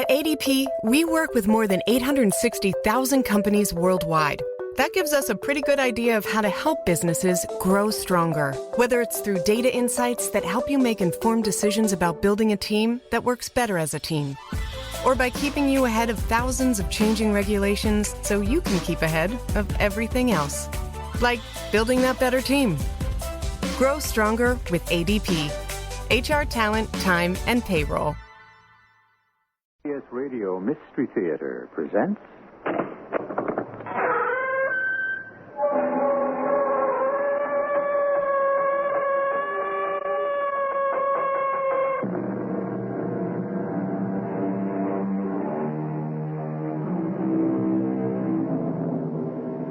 At ADP, we work with more than 860,000 companies worldwide. That gives us a pretty good idea of how to help businesses grow stronger. Whether it's through data insights that help you make informed decisions about building a team that works better as a team, or by keeping you ahead of thousands of changing regulations so you can keep ahead of everything else. Like building that better team. Grow stronger with ADP. HR talent, time, and payroll. CBS Radio Mystery Theater presents...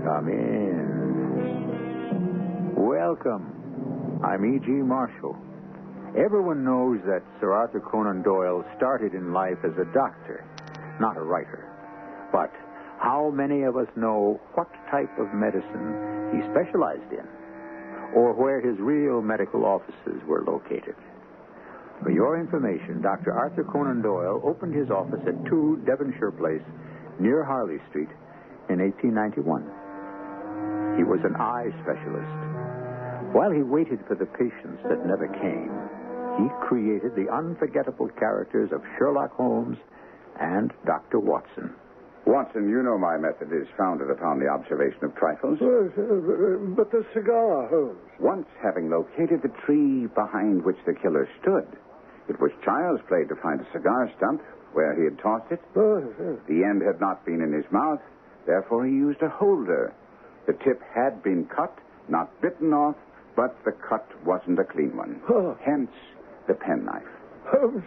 Come in. Welcome. I'm E.G. Marshall. Everyone knows that Sir Arthur Conan Doyle started in life as a doctor, not a writer. But how many of us know what type of medicine he specialized in, or where his real medical offices were located? For your information, Dr. Arthur Conan Doyle opened his office at 2 Devonshire Place, near Harley Street, in 1891. He was an eye specialist. While he waited for the patients that never came, he created the unforgettable characters of Sherlock Holmes and Dr. Watson. Watson, you know my method is founded upon the observation of trifles. But the cigar, Holmes. Once having located the tree behind which the killer stood, it was child's play to find a cigar stump where he had tossed it. The end had not been in his mouth, therefore he used a holder. The tip had been cut, not bitten off, but the cut wasn't a clean one. Hence the penknife. Holmes,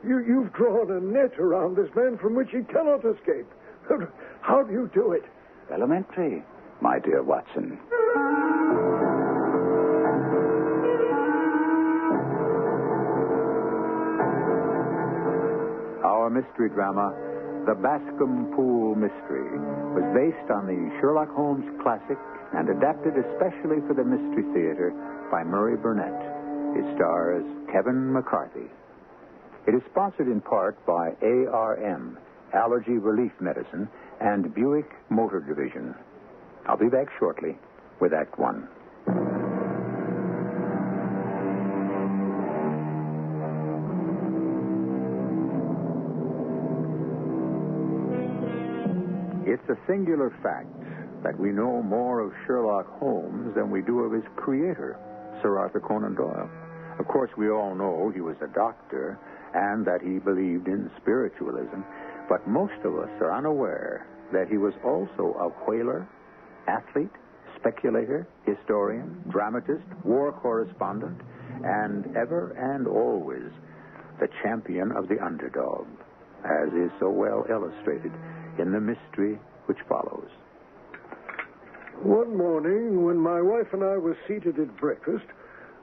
you've drawn a net around this man from which he cannot escape. How do you do it? Elementary, my dear Watson. Our mystery drama, The Bascom Pool Mystery, was based on the Sherlock Holmes classic and adapted especially for the Mystery Theater by Murray Burnett. It stars Kevin McCarthy. It is sponsored in part by ARM, Allergy Relief Medicine, and Buick Motor Division. I'll be back shortly with Act One. It's a singular fact that we know more of Sherlock Holmes than we do of his creator, Sir Arthur Conan Doyle. Of course, we all know he was a doctor and that he believed in spiritualism, but most of us are unaware that he was also a whaler, athlete, speculator, historian, dramatist, war correspondent, and ever and always the champion of the underdog, as is so well illustrated in the mystery which follows. One morning, when my wife and I were seated at breakfast,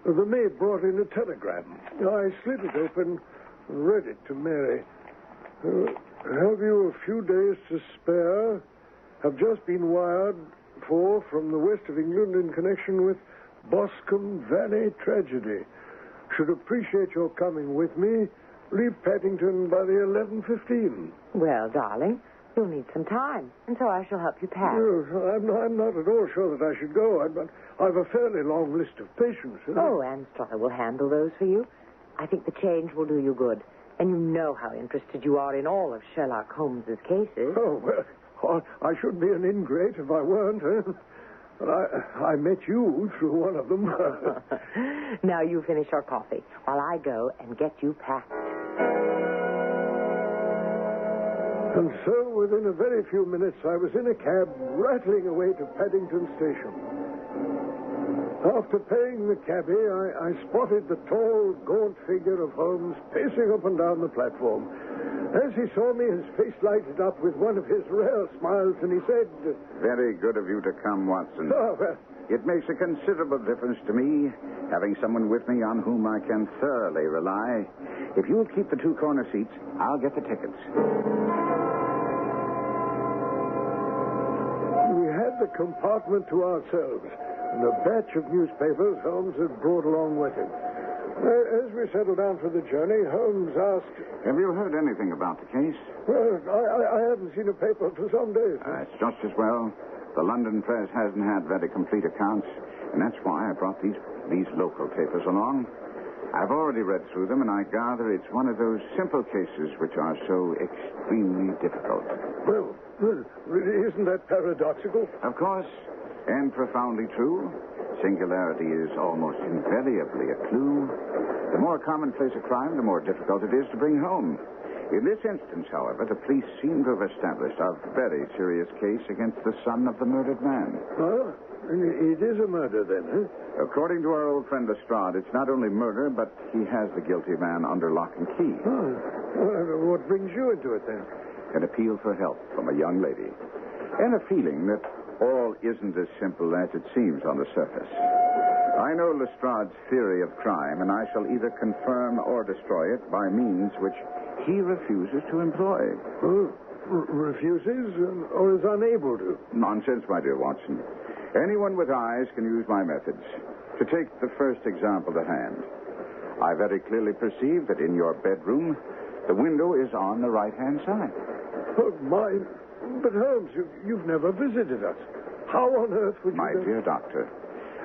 the maid brought in a telegram. I slid it open and read it to Mary. Have you a few days to spare? Have just been wired for from the west of England in connection with Boscombe Valley tragedy. Should appreciate your coming with me. Leave Paddington by the 11:15. Well, darling, you'll need some time, and so I shall help you pack. No, I'm not at all sure that I should go. I've a fairly long list of patients. Oh, Anne Strutter will handle those for you. I think the change will do you good. And you know how interested you are in all of Sherlock Holmes's cases. Oh, well, I should be an ingrate if I weren't. But I met you through one of them. Now you finish your coffee while I go and get you packed. And so, within a very few minutes, I was in a cab rattling away to Paddington Station. After paying the cabbie, I spotted the tall, gaunt figure of Holmes pacing up and down the platform. As he saw me, his face lighted up with one of his rare smiles, and he said... Very good of you to come, Watson. Oh, well... It makes a considerable difference to me, having someone with me on whom I can thoroughly rely. If you'll keep the 2 corner seats, I'll get the tickets. We had the compartment to ourselves, and a batch of newspapers Holmes had brought along with him. As we settled down for the journey, Holmes asked... Have you heard anything about the case? Well, I haven't seen a paper for some days. It's just as well. The London press hasn't had very complete accounts, and that's why I brought these local papers along. I've already read through them, and I gather it's one of those simple cases which are so extremely difficult. Well, isn't that paradoxical? Of course, and profoundly true. Singularity is almost invariably a clue. The more commonplace a crime, the more difficult it is to bring home. In this instance, however, the police seem to have established a very serious case against the son of the murdered man. Oh, it is a murder then, huh? According to our old friend Lestrade, it's not only murder, but he has the guilty man under lock and key. Oh. Well, what brings you into it then? An appeal for help from a young lady. And a feeling that all isn't as simple as it seems on the surface. I know Lestrade's theory of crime, and I shall either confirm or destroy it by means which he refuses to employ. Oh, refuses or is unable to? Nonsense, my dear Watson. Anyone with eyes can use my methods. To take the first example to hand, I very clearly perceive that in your bedroom, the window is on the right-hand side. Oh, my... But, Holmes, you've never visited us. How on earth would you... My dear doctor,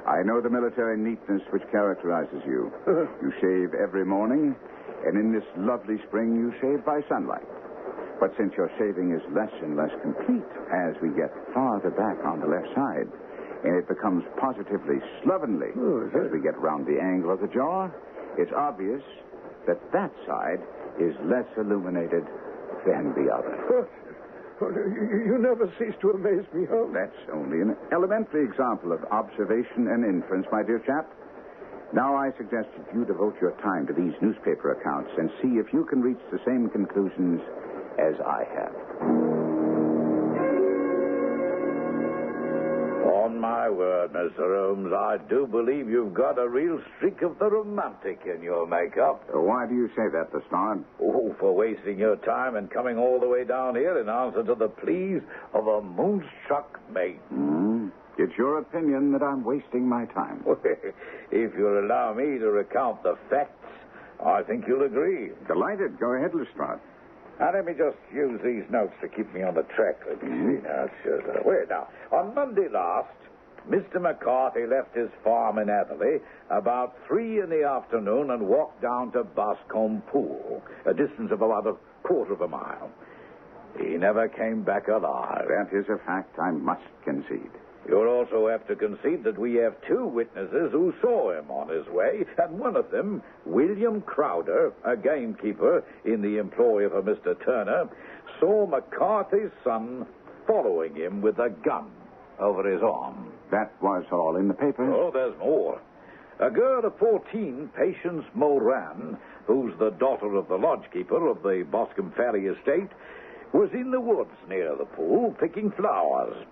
I know the military neatness which characterizes you. You shave every morning, and in this lovely spring you shave by sunlight. But since your shaving is less and less complete as we get farther back on the left side, and it becomes positively slovenly as we get round the angle of the jaw, it's obvious that side is less illuminated than the other. You never cease to amaze me, Holmes. That's only an elementary example of observation and inference, my dear chap. Now I suggest that you devote your time to these newspaper accounts and see if you can reach the same conclusions as I have. On my word, Mr. Holmes, I do believe you've got a real streak of the romantic in your makeup. Why do you say that, Lestrade? Oh, for wasting your time and coming all the way down here in answer to the pleas of a moonstruck maiden. It's your opinion that I'm wasting my time. If you'll allow me to recount the facts, I think you'll agree. Delighted. Go ahead, Lestrade. Now, let me just use these notes to keep me on the track. Let me see now. Wait, now. On Monday last, Mr. McCarthy left his farm in Atherley about 3 p.m. and walked down to Bascom Pool, a distance of about a quarter of a mile. He never came back alive. That is a fact I must concede. You'll also have to concede that we have 2 witnesses who saw him on his way, and one of them, William Crowder, a gamekeeper in the employ of a Mr. Turner, saw McCarthy's son following him with a gun over his arm. That was all in the papers? Oh, there's more. A girl of 14, Patience Moran, who's the daughter of the lodgekeeper of the Boscombe Ferry estate, was in the woods near the pool picking flowers.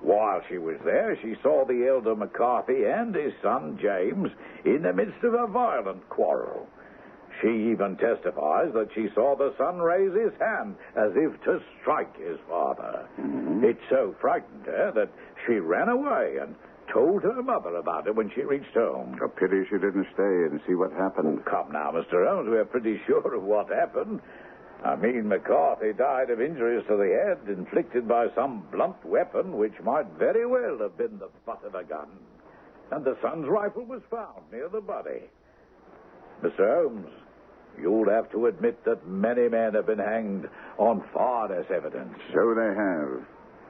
While she was there, she saw the elder McCarthy and his son, James, in the midst of a violent quarrel. She even testifies that she saw the son raise his hand as if to strike his father. It so frightened her that she ran away and told her mother about it when she reached home. A pity she didn't stay and see what happened. Come now, Mr. Holmes, we're pretty sure of what happened. I mean, McCarthy died of injuries to the head inflicted by some blunt weapon which might very well have been the butt of a gun. And the son's rifle was found near the body. Mr. Holmes, you'll have to admit that many men have been hanged on far less evidence. So they have.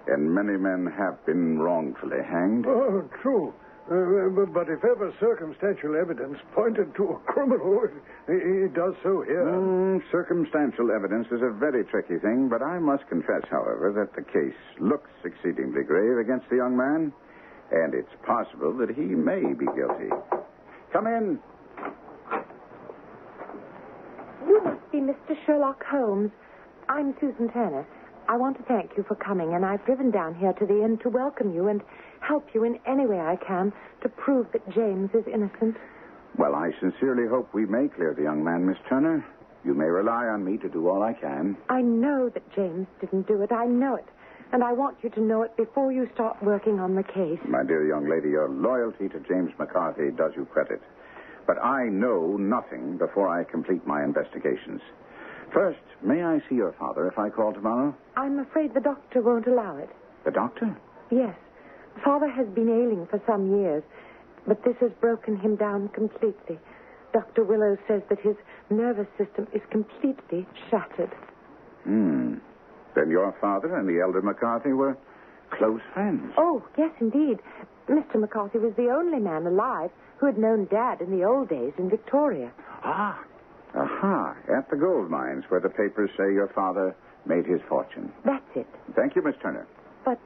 And many men have been wrongfully hanged. Oh, true. But if ever circumstantial evidence pointed to a criminal, it does so here. Circumstantial evidence is a very tricky thing, but I must confess, however, that the case looks exceedingly grave against the young man, and it's possible that he may be guilty. Come in. You must be Mr. Sherlock Holmes. I'm Susan Turner. I want to thank you for coming, and I've driven down here to the inn to welcome you and help you in any way I can to prove that James is innocent. Well, I sincerely hope we may clear the young man, Miss Turner. You may rely on me to do all I can. I know that James didn't do it. I know it. And I want you to know it before you start working on the case. My dear young lady, your loyalty to James McCarthy does you credit. But I know nothing before I complete my investigations. First, may I see your father if I call tomorrow? I'm afraid the doctor won't allow it. The doctor? Yes. Father has been ailing for some years, but this has broken him down completely. Dr. Willows says that his nervous system is completely shattered. Then your father and the elder McCarthy were close friends. Oh, yes, indeed. Mr. McCarthy was the only man alive who had known Dad in the old days in Victoria. Aha. At the gold mines where the papers say your father made his fortune. That's it. Thank you, Miss Turner. But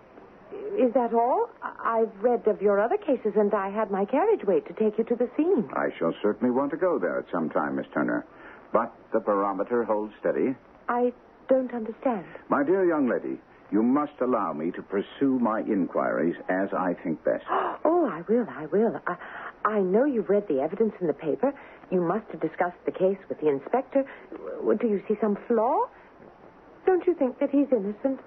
is that all? I've read of your other cases, and I had my carriage wait to take you to the scene. I shall certainly want to go there at some time, Miss Turner. But the barometer holds steady. I don't understand. My dear young lady, you must allow me to pursue my inquiries as I think best. Oh, I will. I know you've read the evidence in the paper. You must have discussed the case with the inspector. Do you see some flaw? Don't you think that he's innocent?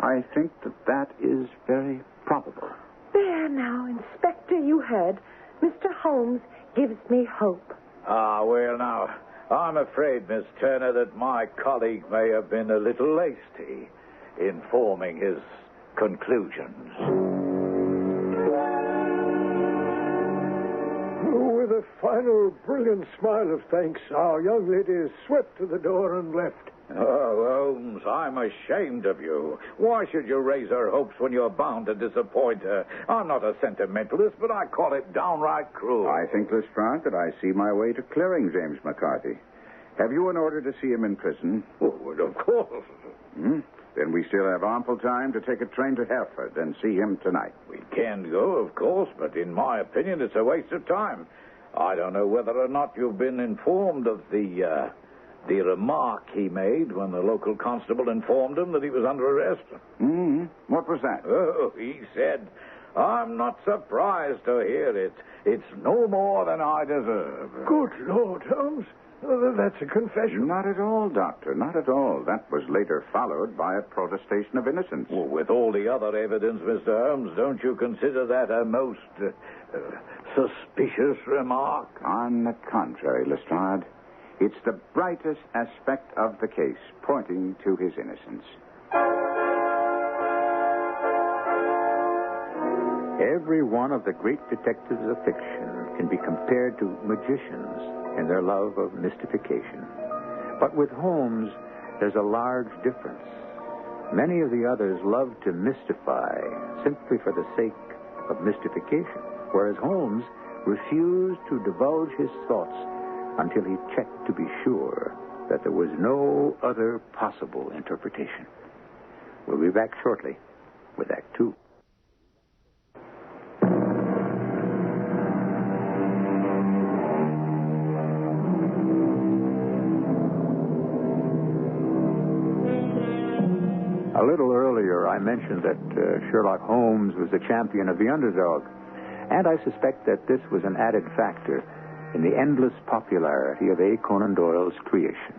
I think that is very probable. There now, Inspector, you heard. Mr. Holmes gives me hope. Well, now, I'm afraid, Miss Turner, that my colleague may have been a little hasty in forming his conclusions. With a final brilliant smile of thanks, our young lady swept to the door and left. Oh, Holmes, I'm ashamed of you. Why should you raise her hopes when you're bound to disappoint her? I'm not a sentimentalist, but I call it downright cruel. I think, Lestrade, that I see my way to clearing James McCarthy. Have you an order to see him in prison? Oh, well, of course. Then we still have ample time to take a train to Hereford and see him tonight. We can go, of course, but in my opinion, it's a waste of time. I don't know whether or not you've been informed of the remark he made when the local constable informed him that he was under arrest. What was that? Oh, he said, "I'm not surprised to hear it. It's no more than I deserve." Good Lord, Holmes. That's a confession. Not at all, Doctor. Not at all. That was later followed by a protestation of innocence. Well, with all the other evidence, Mr. Holmes, don't you consider that a most suspicious remark? On the contrary, Lestrade. It's the brightest aspect of the case, pointing to his innocence. Every one of the great detectives of fiction can be compared to magicians in their love of mystification. But with Holmes, there's a large difference. Many of the others love to mystify simply for the sake of mystification, whereas Holmes refused to divulge his thoughts until he checked to be sure that there was no other possible interpretation. We'll be back shortly with Act Two. A little earlier, I mentioned that Sherlock Holmes was the champion of the underdog, and I suspect that this was an added factor in the endless popularity of A. Conan Doyle's creation.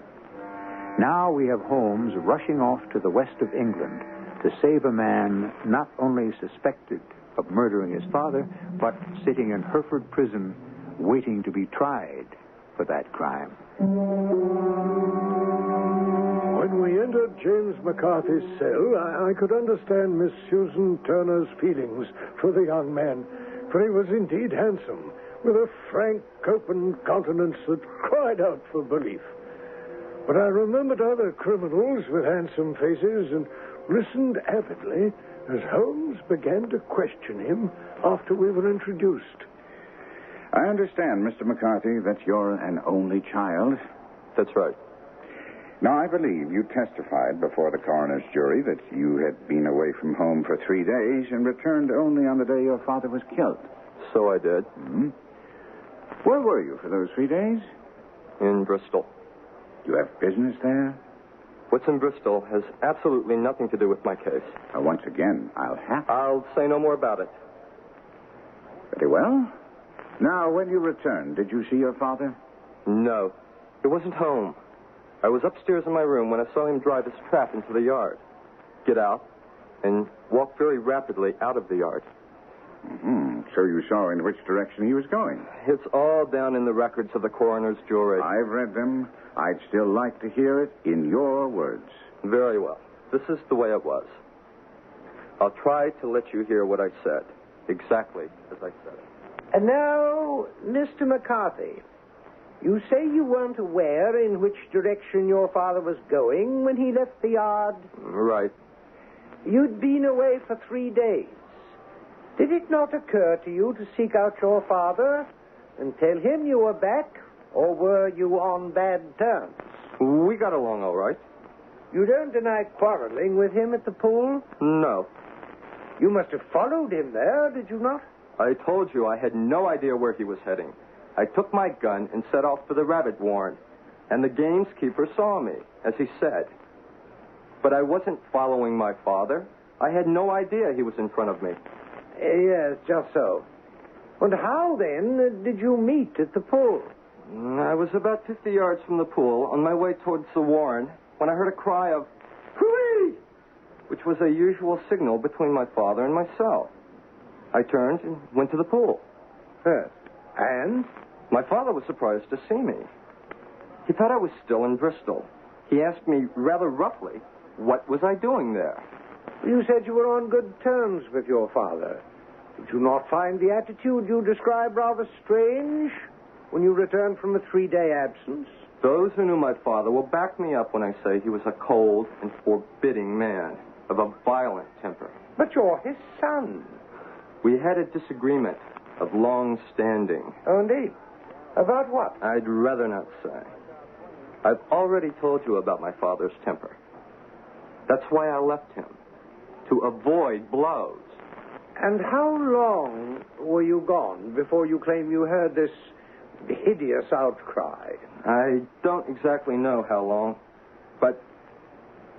Now we have Holmes rushing off to the west of England to save a man not only suspected of murdering his father, but sitting in Hereford prison waiting to be tried for that crime. When we entered James McCarthy's cell, I could understand Miss Susan Turner's feelings for the young man, for he was indeed handsome, with a frank, open countenance that cried out for belief. But I remembered other criminals with handsome faces and listened avidly as Holmes began to question him after we were introduced. I understand, Mr. McCarthy, that you're an only child. That's right. Now, I believe you testified before the coroner's jury that you had been away from home for 3 days and returned only on the day your father was killed. So I did. Where were you for those 3 days? In Bristol. You have business there? What's in Bristol has absolutely nothing to do with my case. Once again, I'll say no more about it. Very well. Now, when you returned, did you see your father? No. He wasn't home. I was upstairs in my room when I saw him drive his trap into the yard, get out, and walk very rapidly out of the yard. So you saw in which direction he was going? It's all down in the records of the coroner's jury. I've read them. I'd still like to hear it in your words. Very well. This is the way it was. I'll try to let you hear what I said, exactly as I said it. And now, Mr. McCarthy, you say you weren't aware in which direction your father was going when he left the yard? Right. You'd been away for 3 days. Did it not occur to you to seek out your father and tell him you were back, or were you on bad terms? We got along all right. You don't deny quarreling with him at the pool? No. You must have followed him there, did you not? I told you I had no idea where he was heading. I took my gun and set off for the rabbit warren, and the gamekeeper saw me, as he said. But I wasn't following my father. I had no idea he was in front of me. Yes, just so. And how, then, did you meet at the pool? I was about 50 yards from the pool, on my way towards the warren, when I heard a cry of, "Hooray!" which was a usual signal between my father and myself. I turned and went to the pool. And? My father was surprised to see me. He thought I was still in Bristol. He asked me rather roughly, what was I doing there? You said you were on good terms with your father. Did you not find the attitude you describe rather strange when you returned from a 3-day absence? Those who knew my father will back me up when I say he was a cold and forbidding man of a violent temper. But you're his son. We had a disagreement of long standing. Oh, indeed. About what? I'd rather not say. I've already told you about my father's temper. That's why I left him, to avoid blows. And how long were you gone before you claim you heard this hideous outcry? I don't exactly know how long, but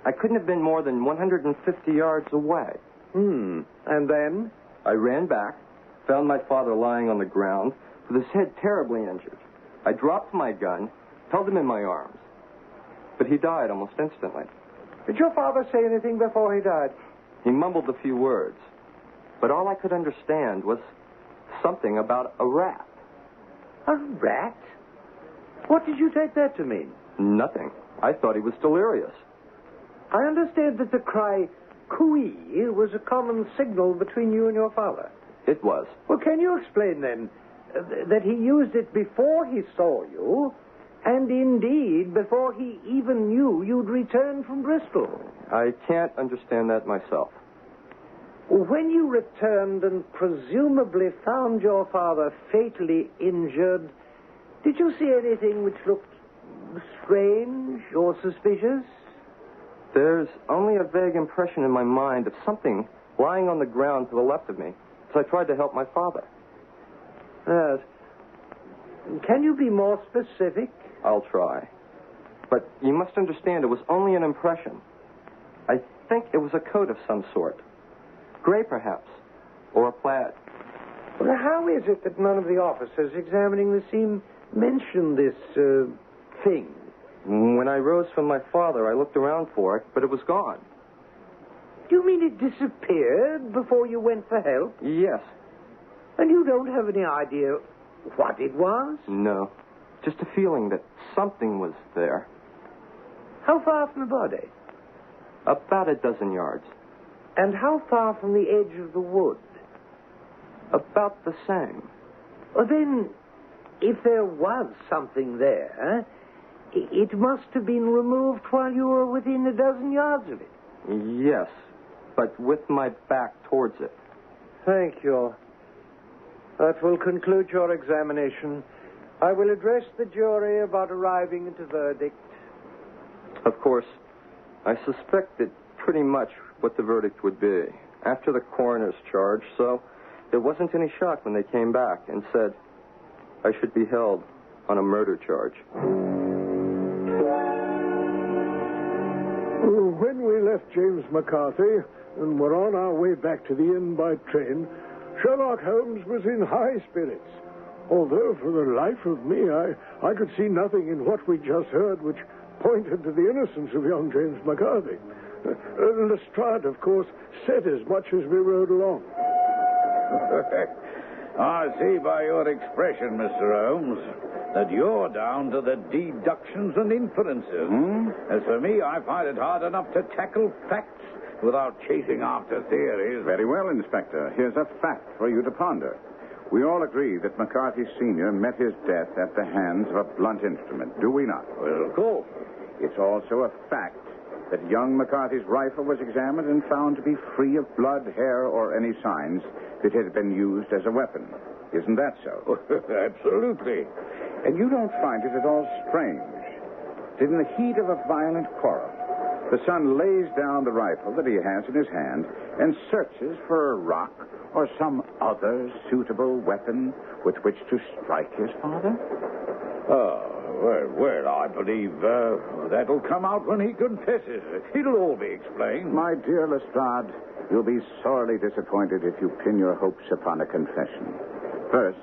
I couldn't have been more than 150 yards away. And then? I ran back, found my father lying on the ground with his head terribly injured. I dropped my gun, held him in my arms, but he died almost instantly. Did your father say anything before he died? He mumbled a few words, but all I could understand was something about a rat. A rat? What did you take that to mean? Nothing. I thought he was delirious. I understand that the cry, "Cooey," was a common signal between you and your father. It was. Well, can you explain, then, that he used it before he saw you, and indeed before he even knew you'd returned from Bristol? I can't understand that myself. When you returned and presumably found your father fatally injured, did you see anything which looked strange or suspicious? There's only a vague impression in my mind of something lying on the ground to the left of me as I tried to help my father. Yes. Can you be more specific? I'll try. But you must understand it was only an impression. I think it was a coat of some sort. Gray, perhaps. Or a plaid. Well, how is it that none of the officers examining the scene mentioned this, thing? When I rose from my father, I looked around for it, but it was gone. Do you mean it disappeared before you went for help? Yes. And you don't have any idea what it was? No. Just a feeling that something was there. How far from the body? About a dozen yards. And how far from the edge of the wood? About the same. Well, then, if there was something there, it must have been removed while you were within a dozen yards of it. Yes, but with my back towards it. Thank you. That will conclude your examination. I will address the jury about arriving at a verdict. Of course, I suspected pretty much what the verdict would be after the coroner's charge, so there wasn't any shock when they came back and said I should be held on a murder charge. When we left James McCarthy and were on our way back to the inn by train, Sherlock Holmes was in high spirits. Although, for the life of me, I could see nothing in what we just heard which pointed to the innocence of young James McCarthy. Lestrade, of course, said as much as we rode along. I see by your expression, Mr. Holmes, that you're down to the deductions and inferences. As for me, I find it hard enough to tackle facts without chasing after theories. Very well, Inspector. Here's a fact for you to ponder. We all agree that McCarthy Sr. met his death at the hands of a blunt instrument, do we not? Well, of course. It's also a fact that young McCarthy's rifle was examined and found to be free of blood, hair, or any signs that it had been used as a weapon. Isn't that so? Absolutely. And you don't find it at all strange that in the heat of a violent quarrel, the son lays down the rifle that he has in his hand and searches for a rock or some other suitable weapon with which to strike his father? Well, I believe that'll come out when he confesses. It'll all be explained. My dear Lestrade, you'll be sorely disappointed if you pin your hopes upon a confession. First,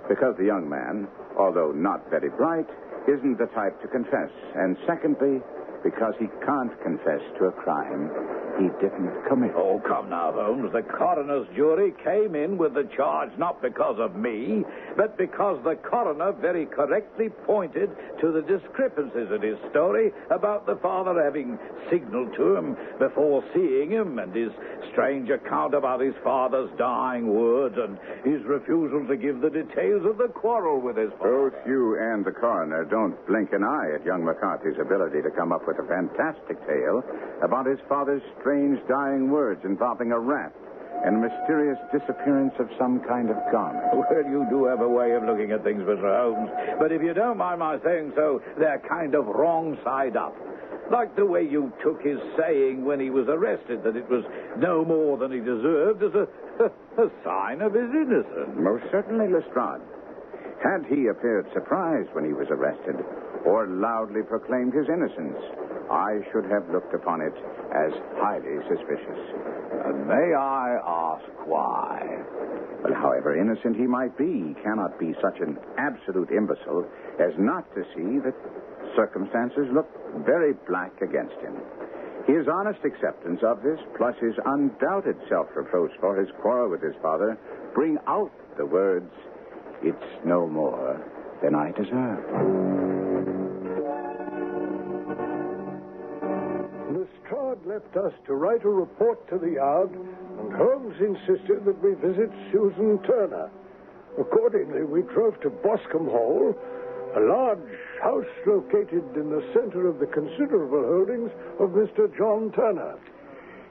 because the young man, although not very bright, isn't the type to confess. And secondly, because he can't confess to a crime he didn't commit. Oh, come now, Holmes. The coroner's jury came in with the charge not because of me, but because the coroner very correctly pointed to the discrepancies in his story about the father having signaled to him before seeing him, and his strange account about his father's dying words, and his refusal to give the details of the quarrel with his father. Both you and the coroner don't blink an eye at young McCarthy's ability to come up with a fantastic tale about his father's strange dying words involving a rat and mysterious disappearance of some kind of garment. Well, you do have a way of looking at things, Mr. Holmes. But if you don't mind my saying so, they're kind of wrong side up. Like the way you took his saying when he was arrested that it was no more than he deserved as a sign of his innocence. Most certainly, Lestrade. Had he appeared surprised when he was arrested or loudly proclaimed his innocence, I should have looked upon it as highly suspicious. May I ask why? Well, however innocent he might be, he cannot be such an absolute imbecile as not to see that circumstances look very black against him. His honest acceptance of this, plus his undoubted self-reproach for his quarrel with his father, bring out the words, "It's no more than I deserve." Lestrade left us to write a report to the Yard, and Holmes insisted that we visit Susan Turner. Accordingly, we drove to Boscombe Hall, a large house located in the center of the considerable holdings of Mr. John Turner.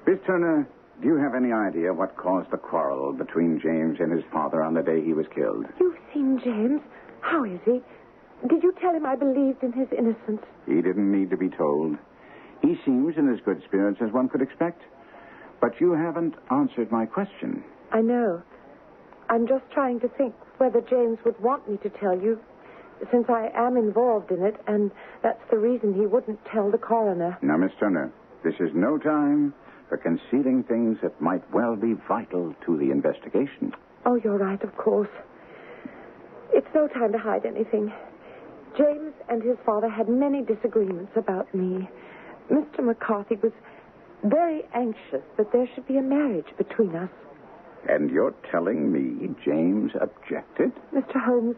Miss Turner, do you have any idea what caused the quarrel between James and his father on the day he was killed? You've seen James. How is he? Did you tell him I believed in his innocence? He didn't need to be told. He seems in as good spirits as one could expect. But you haven't answered my question. I know. I'm just trying to think whether James would want me to tell you, since I am involved in it, and that's the reason he wouldn't tell the coroner. Now, Miss Turner, this is no time for concealing things that might well be vital to the investigation. Oh, you're right, of course. It's no time to hide anything. James and his father had many disagreements about me. Mr. McCarthy was very anxious that there should be a marriage between us. And you're telling me James objected? Mr. Holmes,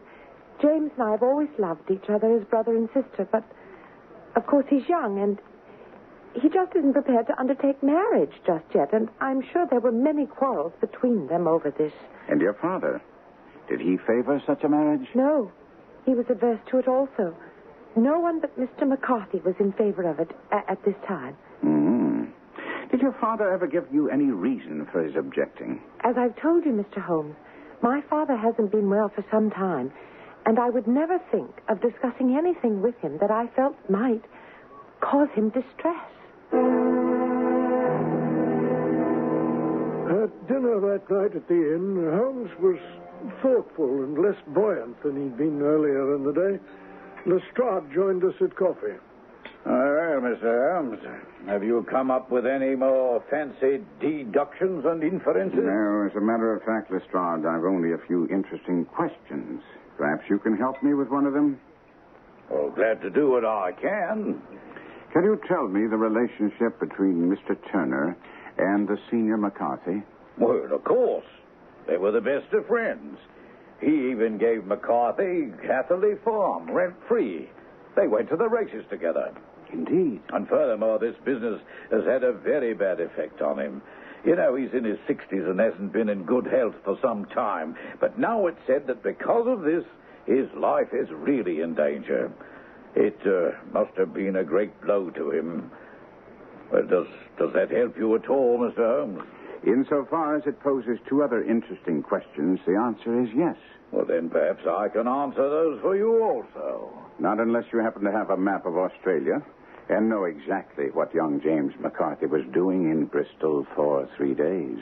James and I have always loved each other as brother and sister, but of course he's young and he just isn't prepared to undertake marriage just yet, and I'm sure there were many quarrels between them over this. And your father? Did he favor such a marriage? No. He was adverse to it also. No one but Mr. McCarthy was in favor of it at this time. Did your father ever give you any reason for his objecting? As I've told you, Mr. Holmes, my father hasn't been well for some time, and I would never think of discussing anything with him that I felt might cause him distress. At dinner that night at the inn, Holmes was thoughtful and less buoyant than he'd been earlier in the day. Lestrade joined us at coffee. Well, Mr. Holmes, have you come up with any more fancy deductions and inferences? No, as a matter of fact, Lestrade, I've only a few interesting questions. Perhaps you can help me with one of them? Oh, glad to do what I can. Can you tell me the relationship between Mr. Turner and the senior McCarthy? Well, of course. They were the best of friends. He even gave McCarthy Hatherley Farm, rent-free. They went to the races together. Indeed. And furthermore, this business has had a very bad effect on him. You know, he's in his 60s and hasn't been in good health for some time. But now it's said that because of this, his life is really in danger. It must have been a great blow to him. Well, does that help you at all, Mr. Holmes? Insofar as it poses two other interesting questions, the answer is yes. Well, then perhaps I can answer those for you also. Not unless you happen to have a map of Australia and know exactly what young James McCarthy was doing in Bristol for 3 days.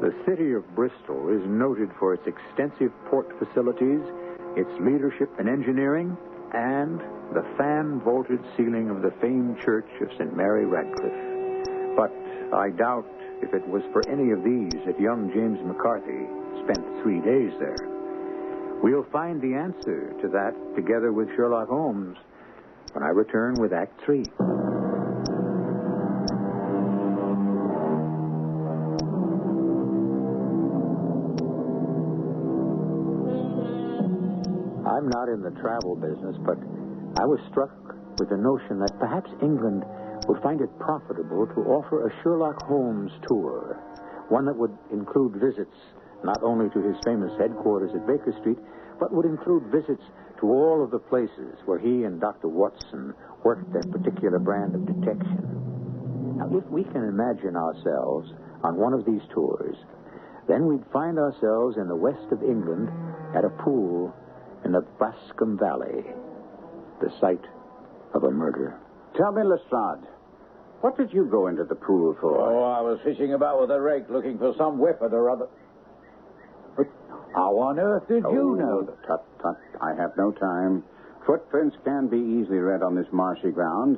The city of Bristol is noted for its extensive port facilities, its leadership in engineering, and the fan-vaulted ceiling of the famed church of St. Mary Radcliffe. But I doubt if it was for any of these that young James McCarthy spent 3 days there. We'll find the answer to that together with Sherlock Holmes when I return with Act 3. I'm not in the travel business, but I was struck with the notion that perhaps England would find it profitable to offer a Sherlock Holmes tour, one that would include visits not only to his famous headquarters at Baker Street, but would include visits to all of the places where he and Dr. Watson worked their particular brand of detection. Now, if we can imagine ourselves on one of these tours, then we'd find ourselves in the west of England at a pool in the Boscombe Valley, the site of a murder. Tell me, Lestrade, what did you go into the pool for? Oh, I was fishing about with a rake looking for some weapon or other. But how on earth did you know? Tut, tut. I have no time. Footprints can be easily read on this marshy ground,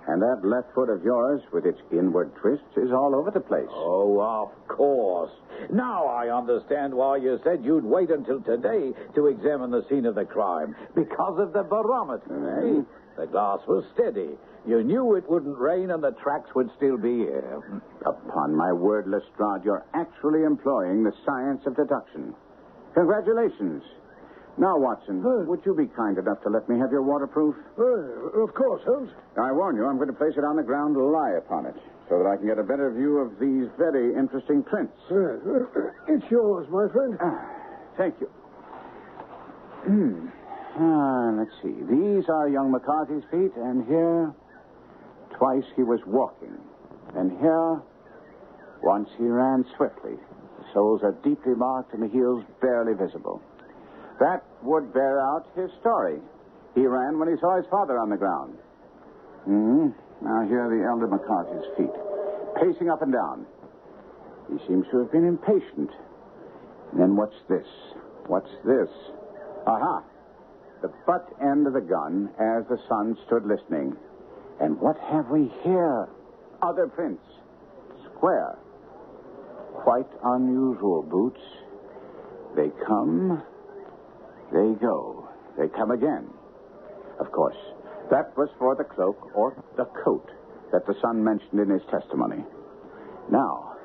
and that left foot of yours, with its inward twists, is all over the place. Oh, of course. Now I understand why you said you'd wait until today to examine the scene of the crime. Because of the barometer. Eh? The glass was steady. You knew it wouldn't rain and the tracks would still be here. Upon my word, Lestrade, you're actually employing the science of deduction. Congratulations. Now, Watson, would you be kind enough to let me have your waterproof? Of course, Holmes. I warn you, I'm going to place it on the ground to lie upon it, so that I can get a better view of these very interesting prints. It's yours, my friend. Thank you. Let's see. These are young McCarthy's feet, and here, twice he was walking. And here, once he ran swiftly. The soles are deeply marked and the heels barely visible. That would bear out his story. He ran when he saw his father on the ground. Now here are the elder McCarthy's feet, pacing up and down. He seems to have been impatient. And then what's this? What's this? Aha! The butt end of the gun as the son stood listening. And what have we here? Other prints. Square. Quite unusual boots. They come, they go. They come again. Of course, that was for the cloak or the coat that the son mentioned in his testimony. Now,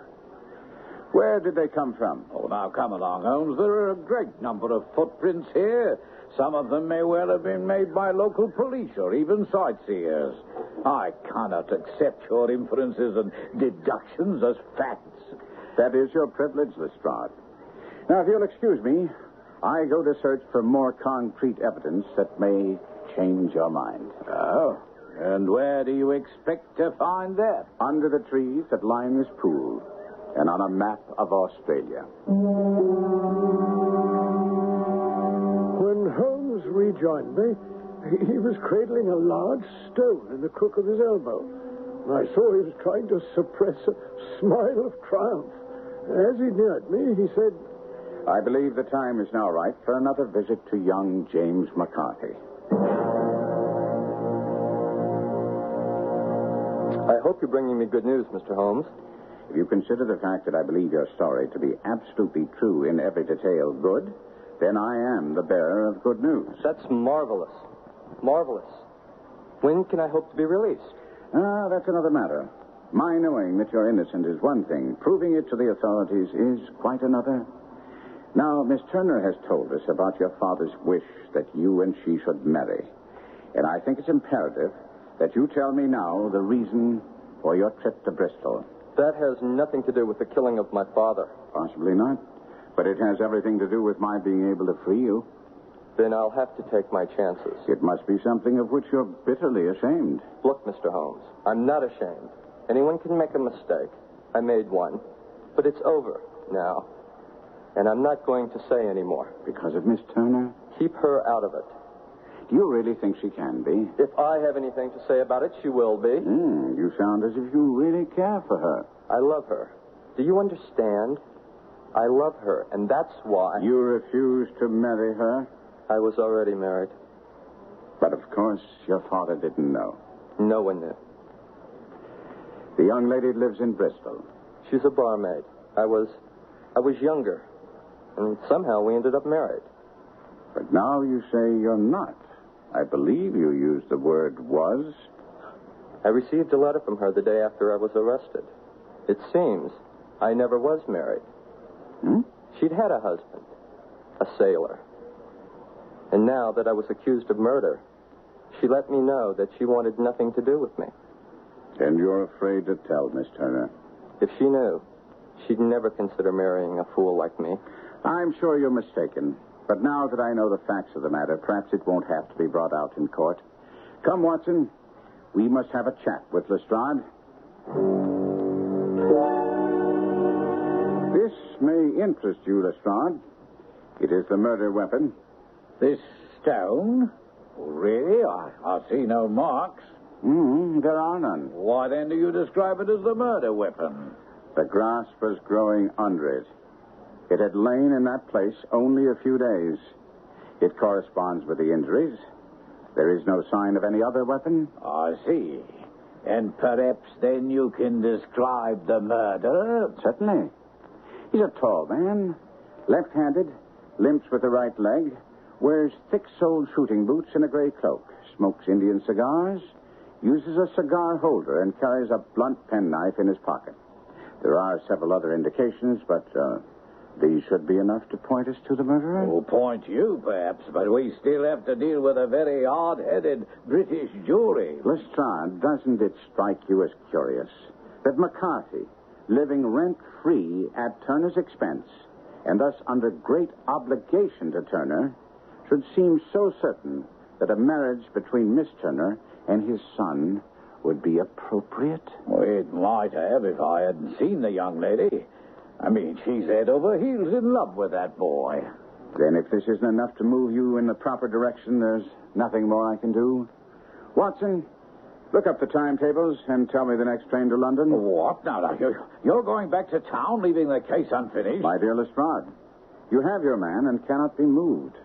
where did they come from? Oh, now come along, Holmes. There are a great number of footprints here. Some of them may well have been made by local police or even sightseers. I cannot accept your inferences and deductions as facts. That is your privilege, Lestrade. Now, if you'll excuse me, I go to search for more concrete evidence that may change your mind. Oh, and where do you expect to find that? Under the trees that line this pool and on a map of Australia. When Holmes rejoined me, he was cradling a large stone in the crook of his elbow. I saw he was trying to suppress a smile of triumph. As he neared me, he said, I believe the time is now right for another visit to young James McCarthy. I hope you're bringing me good news, Mr. Holmes. If you consider the fact that I believe your story to be absolutely true in every detail good, then I am the bearer of good news. That's marvelous. Marvelous. When can I hope to be released? That's another matter. My knowing that you're innocent is one thing. Proving it to the authorities is quite another. Now, Miss Turner has told us about your father's wish that you and she should marry. And I think it's imperative that you tell me now the reason for your trip to Bristol. That has nothing to do with the killing of my father. Possibly not. But it has everything to do with my being able to free you. Then I'll have to take my chances. It must be something of which you're bitterly ashamed. Look, Mr. Holmes, I'm not ashamed. Anyone can make a mistake. I made one. But it's over now. And I'm not going to say any more. Because of Miss Turner? Keep her out of it. Do you really think she can be? If I have anything to say about it, she will be. You sound as if you really care for her. I love her. Do you understand? I love her, and that's why... You refuse to marry her? I was already married. But, of course, your father didn't know. No one knew. The young lady lives in Bristol. She's a barmaid. I was younger, and somehow we ended up married. But now you say you're not. I believe you used the word was. I received a letter from her the day after I was arrested. It seems I never was married. She'd had a husband, a sailor. And now that I was accused of murder, she let me know that she wanted nothing to do with me. And you're afraid to tell, Miss Turner? If she knew, she'd never consider marrying a fool like me. I'm sure you're mistaken. But now that I know the facts of the matter, perhaps it won't have to be brought out in court. Come, Watson. We must have a chat with Lestrade. This may interest you, Lestrade. It is the murder weapon. This stone? Really? I see no marks. There are none. Why then do you describe it as the murder weapon? The grass was growing under it. It had lain in that place only a few days. It corresponds with the injuries. There is no sign of any other weapon. I see. And perhaps then you can describe the murderer? Certainly. He's a tall man, left-handed, limps with the right leg, wears thick-soled shooting boots and a gray cloak, smokes Indian cigars, uses a cigar holder, and carries a blunt penknife in his pocket. There are several other indications, but these should be enough to point us to the murderer. Oh, point you, perhaps, but we still have to deal with a very hard-headed British jury. Lestrade, doesn't it strike you as curious that McCarthy, living rent-free at Turner's expense, and thus under great obligation to Turner, should seem so certain that a marriage between Miss Turner and his son would be appropriate? Well, it might have if I hadn't seen the young lady. I mean, she's head over heels in love with that boy. Then if this isn't enough to move you in the proper direction, there's nothing more I can do. Watson, look up the timetables and tell me the next train to London. What? Now, you're going back to town, leaving the case unfinished? My dear Lestrade, you have your man and cannot be moved.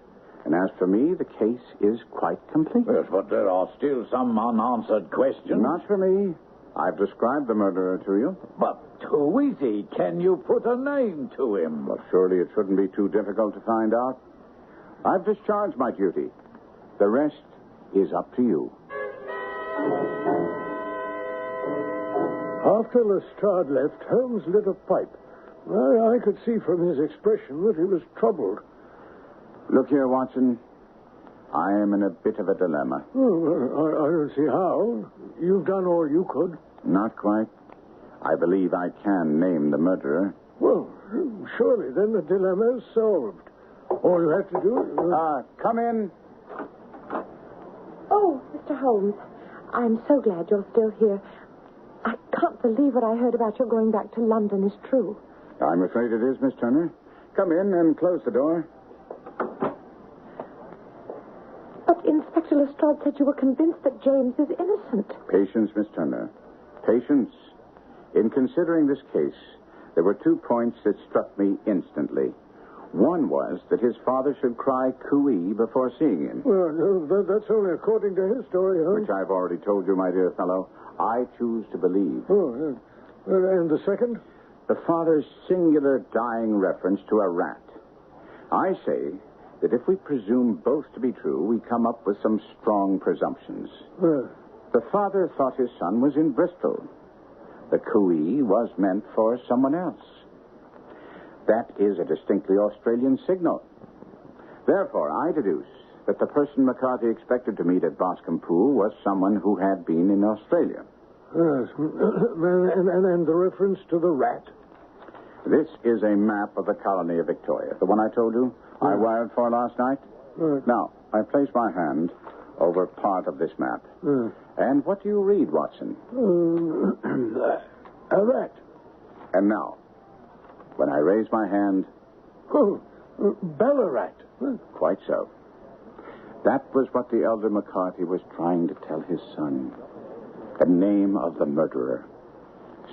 And as for me, the case is quite complete. Yes, but there are still some unanswered questions. Not for me. I've described the murderer to you. But who is he? Can you put a name to him? Well, surely it shouldn't be too difficult to find out. I've discharged my duty. The rest is up to you. After Lestrade left, Holmes lit a pipe. I could see from his expression that he was troubled. Look here, Watson. I am in a bit of a dilemma. I don't see how. You've done all you could. Not quite. I believe I can name the murderer. Well, surely then the dilemma is solved. All you have to do is... Come in. Oh, Mr. Holmes, I'm so glad you're still here. I can't believe what I heard about your going back to London is true. I'm afraid it is, Miss Turner. Come in and close the door. But Inspector Lestrade said you were convinced that James is innocent. Patience, Miss Turner. Patience. In considering this case, there were 2 points that struck me instantly. One was that his father should cry cooey before seeing him. Well, that's only according to his story, huh? Which I've already told you, my dear fellow. I choose to believe. Oh, and the second? The father's singular dying reference to a rat. I say that if we presume both to be true, we come up with some strong presumptions. The father thought his son was in Bristol. The cooee was meant for someone else. That is a distinctly Australian signal. Therefore, I deduce that the person McCarthy expected to meet at Bascom Pool was someone who had been in Australia. Yes. And the reference to the rat? This is a map of the colony of Victoria, the one I told you I wired for last night. Now, I place my hand over part of this map. And what do you read, Watson? A rat. And now, when I raise my hand... Oh, Ballarat. Quite so. That was what the elder McCarthy was trying to tell his son. The name of the murderer.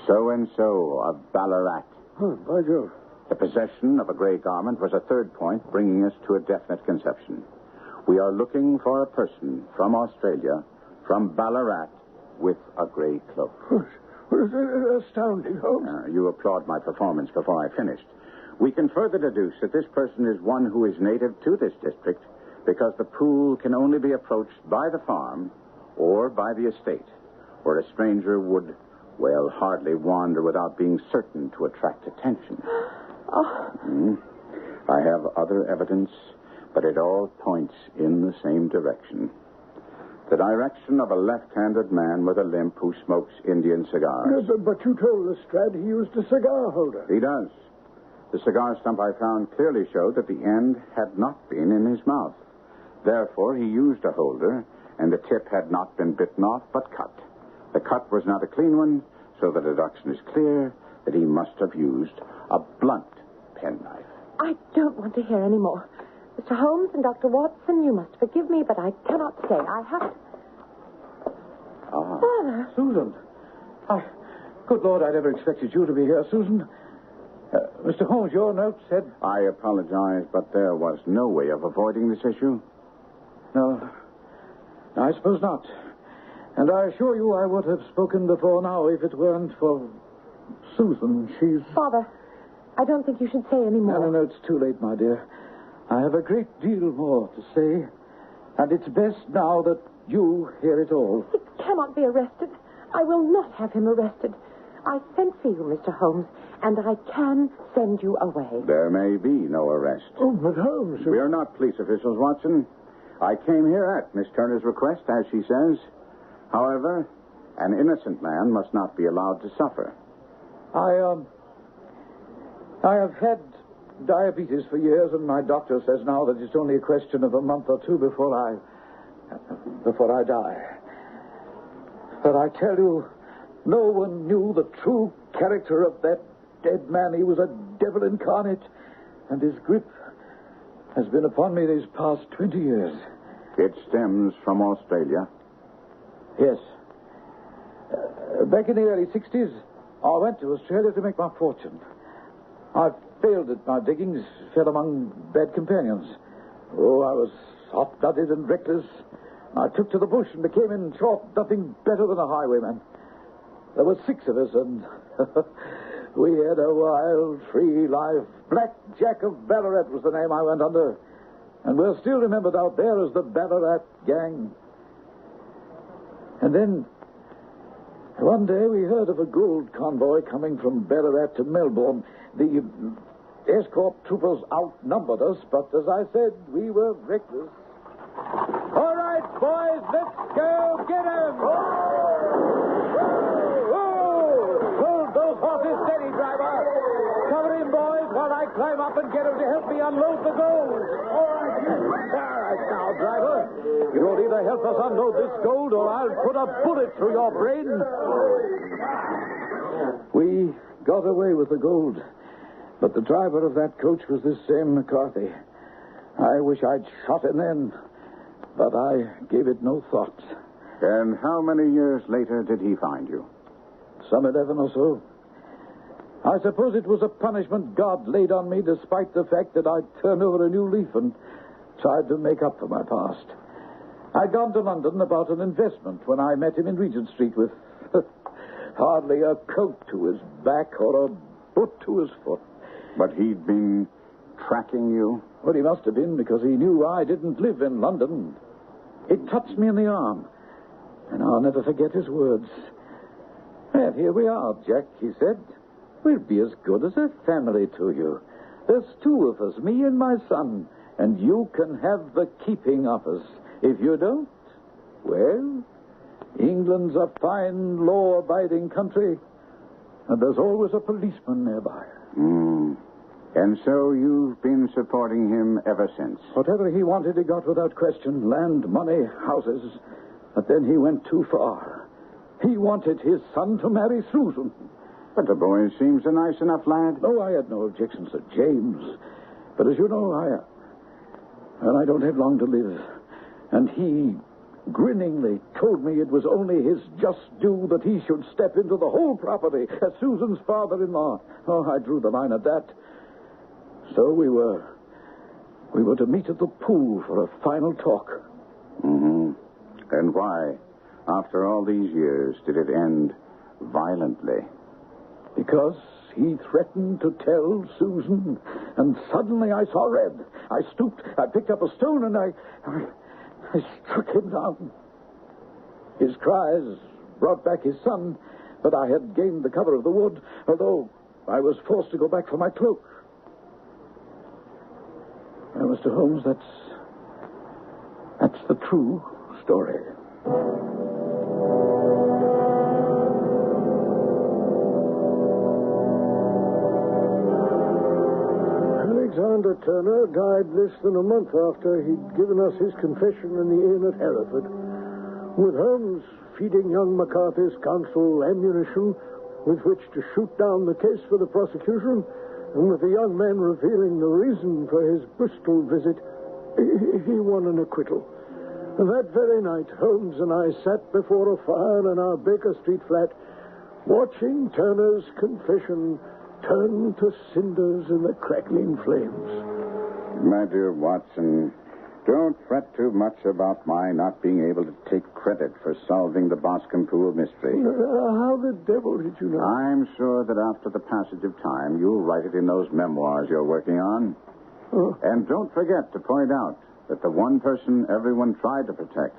So-and-so of Ballarat. Oh, by Jove. The possession of a gray garment was a third point, bringing us to a definite conception. We are looking for a person from Australia, from Ballarat, with a gray cloak. Astounding, Holmes. You applaud my performance before I finished. We can further deduce that this person is one who is native to this district because the pool can only be approached by the farm or by the estate, where a stranger would, well, hardly wander without being certain to attract attention. I have other evidence, but it all points in the same direction. The direction of a left-handed man with a limp who smokes Indian cigars. But you told Lestrade he used a cigar holder. He does. The cigar stump I found clearly showed that the end had not been in his mouth. Therefore, he used a holder, and the tip had not been bitten off but cut. The cut was not a clean one, so the deduction is clear that he must have used a blunt penknife. I don't want to hear any more. Mr. Holmes and Dr. Watson, you must forgive me, but I cannot stay. I have to... Father. Susan. Good Lord, I never expected you to be here, Susan. Mr. Holmes, your note said... I apologize, but there was no way of avoiding this issue. No, I suppose not. And I assure you I would have spoken before now if it weren't for Susan. She's... Father, I don't think you should say any more. No, it's too late, my dear. I have a great deal more to say, and it's best now that you hear it all. He cannot be arrested. I will not have him arrested. I sent for you, Mr. Holmes, and I can send you away. There may be no arrest. Oh, but Holmes... We are not police officials, Watson. I came here at Miss Turner's request, as she says. However, an innocent man must not be allowed to suffer. I have had diabetes for years, and my doctor says now that it's only a question of a month or two before I die. But I tell you, no one knew the true character of that dead man. He was a devil incarnate, and his grip has been upon me these past 20 years. It stems from Australia. Yes. Back in the early 60s, I went to Australia to make my fortune. I failed at my diggings, fell among bad companions. Oh, I was hot-blooded and reckless. I took to the bush and became, in short, nothing better than a highwayman. There were 6 of us, and we had a wild, free life. Black Jack of Ballarat was the name I went under. And we're still remembered out there as the Ballarat Gang. And then, one day we heard of a gold convoy coming from Ballarat to Melbourne. The escort troopers outnumbered us, but as I said, we were reckless. All right, boys, let's go get him! Hold those horses steady, driver. Cover him, boys, while I climb up and get him to help me unload the gold. All right, now, driver. You'll either help us unload this gold or I'll put a bullet through your brain. We got away with the gold, but the driver of that coach was this same McCarthy. I wish I'd shot him then, but I gave it no thought. And how many years later did he find you? Some 11 or so. I suppose it was a punishment God laid on me, despite the fact that I'd turned over a new leaf and tried to make up for my past. I'd gone to London about an investment when I met him in Regent Street with hardly a coat to his back or a boot to his foot. But he'd been tracking you? Well, he must have been, because he knew I didn't live in London. He touched me in the arm, and I'll never forget his words. Well, And here we are, Jack, he said. We'll be as good as a family to you. There's two of us, me and my son, and you can have the keeping of us. If you don't, well, England's a fine, law-abiding country, and there's always a policeman nearby. And so you've been supporting him ever since? Whatever he wanted, he got without question. Land, money, houses. But then he went too far. He wanted his son to marry Susan. But the boy seems a nice enough lad. No, I had no objections to James. But as you know, I don't have long to live. And he grinningly told me it was only his just due that he should step into the whole property as Susan's father-in-law. Oh, I drew the line at that. So we were to meet at the pool for a final talk. And why, after all these years, did it end violently? Because he threatened to tell Susan, and suddenly I saw red. I stooped, I picked up a stone, and I struck him down. His cries brought back his son, but I had gained the cover of the wood, although I was forced to go back for my cloak. Now, Mr. Holmes, that's the true story. Alexander Turner died less than a month after he'd given us his confession in the inn at Hereford. With Holmes feeding young McCarthy's counsel ammunition with which to shoot down the case for the prosecution, and with the young man revealing the reason for his Bristol visit, he won an acquittal. And that very night, Holmes and I sat before a fire in our Baker Street flat, watching Turner's confession turn to cinders in the crackling flames. My dear Watson, don't fret too much about my not being able to take credit for solving the Bascom Pool Mystery. How the devil did you know? I'm sure that after the passage of time, you'll write it in those memoirs you're working on. And don't forget to point out that the one person everyone tried to protect,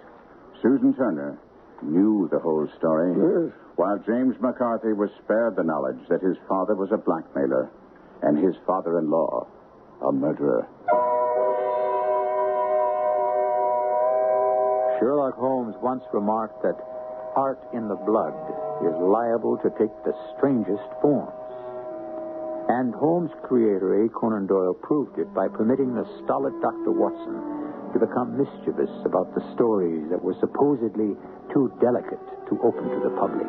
Susan Turner, knew the whole story. Yes. While James McCarthy was spared the knowledge that his father was a blackmailer and his father-in-law a murderer. Sherlock Holmes once remarked that art in the blood is liable to take the strangest forms. And Holmes' creator, A. Conan Doyle, proved it by permitting the stolid Dr. Watson to become mischievous about the stories that were supposedly too delicate to open to the public.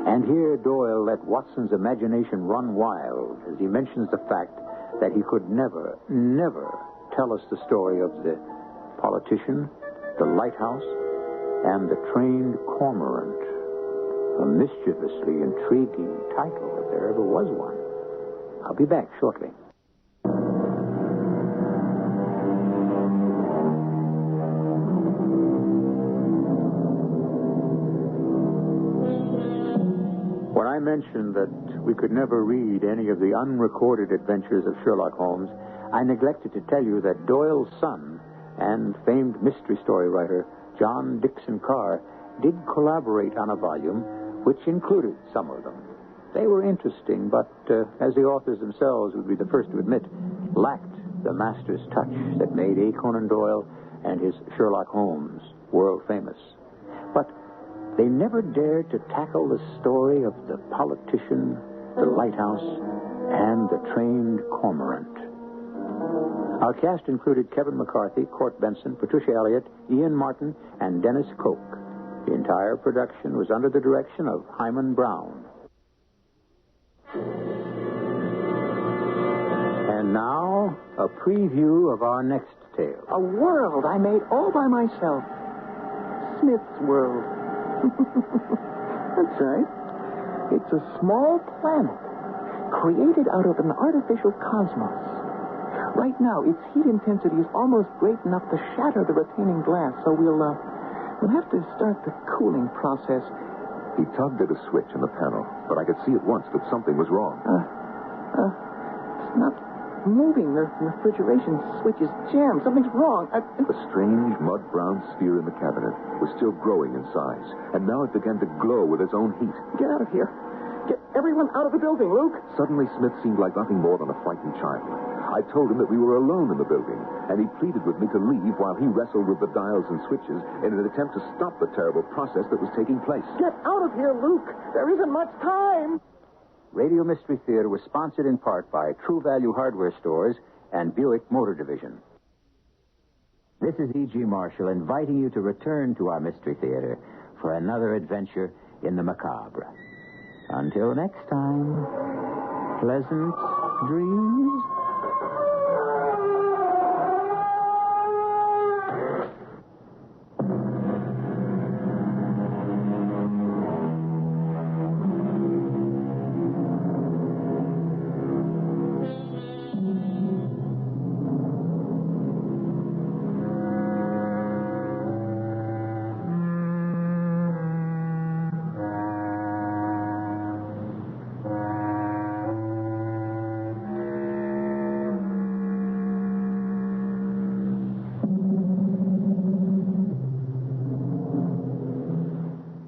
And here Doyle let Watson's imagination run wild as he mentions the fact that he could never tell us the story of the politician, the lighthouse, and the trained cormorant. A mischievously intriguing title, if there ever was one. I'll be back shortly. When I mentioned that we could never read any of the unrecorded adventures of Sherlock Holmes, I neglected to tell you that Doyle's son and famed mystery story writer John Dickson Carr did collaborate on a volume which included some of them. They were interesting, but, as the authors themselves would be the first to admit, lacked the master's touch that made A. Conan Doyle and his Sherlock Holmes world famous. But they never dared to tackle the story of the politician, the lighthouse, and the trained cormorant. Our cast included Kevin McCarthy, Court Benson, Patricia Elliott, Ian Martin, and Dennis Koch. The entire production was under the direction of Hyman Brown. And now, a preview of our next tale. A world I made all by myself. Smith's World. That's right. It's a small planet created out of an artificial cosmos. Right now, its heat intensity is almost great enough to shatter the retaining glass, so we'll have to start the cooling process. He tugged at a switch in the panel, but I could see at once that something was wrong. It's moving. The refrigeration switch is jammed. Something's wrong. The strange mud-brown sphere in the cabinet was still growing in size, and now it began to glow with its own heat. Get out of here. Get everyone out of the building, Luke. Suddenly, Smith seemed like nothing more than a frightened child. I told him that we were alone in the building, and he pleaded with me to leave while he wrestled with the dials and switches in an attempt to stop the terrible process that was taking place. Get out of here, Luke. There isn't much time. Radio Mystery Theater was sponsored in part by True Value Hardware Stores and Buick Motor Division. This is E.G. Marshall inviting you to return to our Mystery Theater for another adventure in the macabre. Until next time, pleasant dreams.